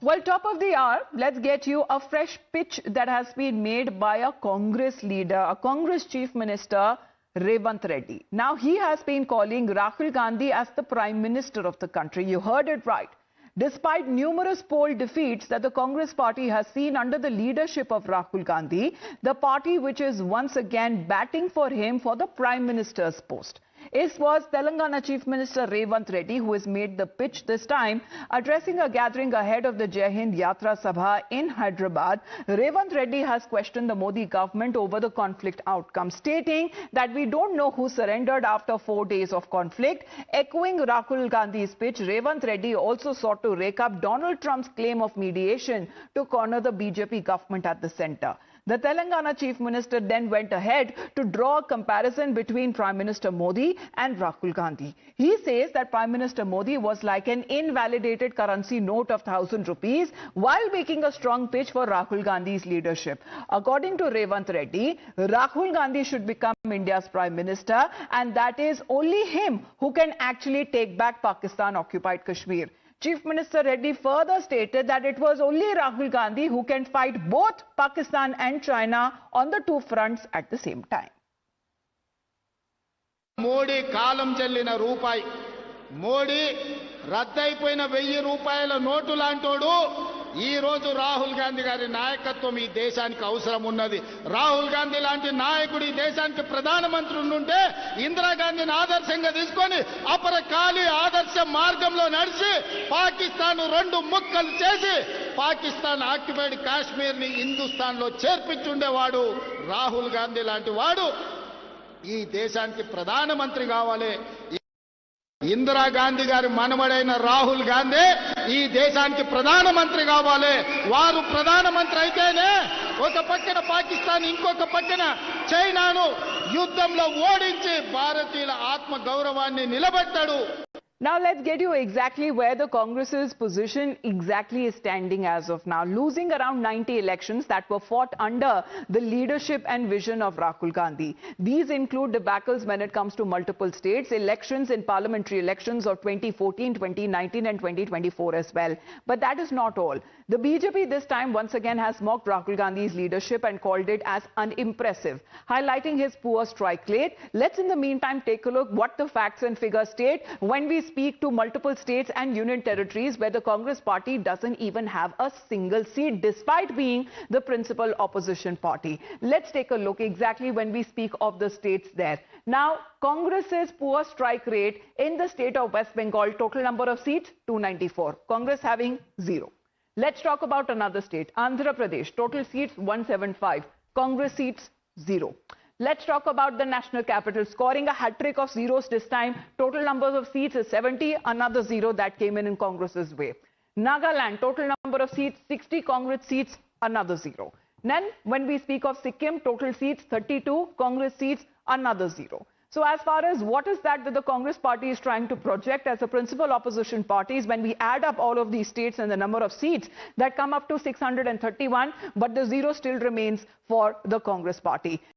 Well, top of the hour, let's get you a fresh pitch that has been made by a Congress leader, a Congress Chief Minister, Revanth Reddy. Now, he has been calling Rahul Gandhi as the Prime Minister of the country. You heard it right. Despite numerous poll defeats that the Congress party has seen under the leadership of Rahul Gandhi, the party which is once again batting for him for the Prime Minister's post. It was Telangana Chief Minister Revanth Reddy who has made the pitch this time. Addressing a gathering ahead of the Jai Hind Yatra Sabha in Hyderabad, Revanth Reddy has questioned the Modi government over the conflict outcome, stating that we don't know who surrendered after 4 days of conflict. Echoing Rahul Gandhi's pitch, Revanth Reddy also sought to rake up Donald Trump's claim of mediation to corner the BJP government at the centre. The Telangana Chief Minister then went ahead to draw a comparison between Prime Minister Modi and Rahul Gandhi. He says that Prime Minister Modi was like an invalidated currency note of 1,000 rupees while making a strong pitch for Rahul Gandhi's leadership. According to Revanth Reddy, Rahul Gandhi should become India's Prime Minister, and that is only him who can actually take back Pakistan-occupied Kashmir. Chief Minister Reddy further stated that it was only Rahul Gandhi who can fight both Pakistan and China on the two fronts at the same time. Modi kalam challina roopai. Modi raddaipoyina 1000 రూపాయల note లాంటోడు ఈ రోజు రాహుల్ గాంధీ గారి నాయకత్వం ఈ దేశానికి అవసరం ఉన్నది. రాహుల్ గాంధీ లాంటి నాయకుడు ఈ దేశానికి ప్రధానమంత్రి ఉంటే ఇందిరాగాంధీని ఆదర్శంగా తీసుకొని అపరకాలి ఆదర్శ మార్గంలో నడిచి పాకిస్తాన్ రెండు ముక్కలు చేసి పాకిస్తాన్ ఆక్యుపైడ్ కాశ్మీర్ ని హిందుస్థాన్ లో చేర్పించుండేవాడు రాహుల్ గాంధీ లాంటి వాడు ఈ దేశానికి ప్రధానమంత్రి కావాలి. ఇందిరాగాంధీ గారి మనవడైన రాహుల్ గాంధీ ఈ దేశానికి ప్రధానమంత్రి కావాలి. వారు ప్రధానమంత్రి అయితేనే ఒక పక్కన పాకిస్తాన్ ఇంకొక పక్కన చైనాను యుద్ధంలో ఓడించి భారతీయుల ఆత్మ గౌరవాన్ని నిలబెట్టాడు. Now let's get you exactly where the Congress's position exactly is standing as of now. Losing around 90 elections that were fought under the leadership and vision of Rahul Gandhi. These include debacles when it comes to multiple states, elections in parliamentary elections of 2014, 2019 and 2024 as well. But that is not all. The BJP this time once again has mocked Rahul Gandhi's leadership and called it as unimpressive, highlighting his poor strike rate. Let's in the meantime take a look what the facts and figures state when we speak to multiple states and union territories where the Congress party doesn't even have a single seat despite being the principal opposition party. Let's take a look exactly when we speak of the states there. Now, Congress's poor strike rate in the state of West Bengal, total number of seats 294, Congress having 0. Let's talk about another state, Andhra Pradesh, total seats 175, Congress seats 0. Let's talk about the national capital, scoring a hat-trick of zeros this time. Total numbers of seats is 70, another 0 that came in Congress's way. Nagaland, total number of seats 60, Congress seats, another 0. Then when we speak of Sikkim, total seats 32, Congress seats, another 0. So as far as what is that the Congress party is trying to project as a principal opposition parties, when we add up all of these states and the number of seats that come up to 631, but the 0 still remains for the Congress party.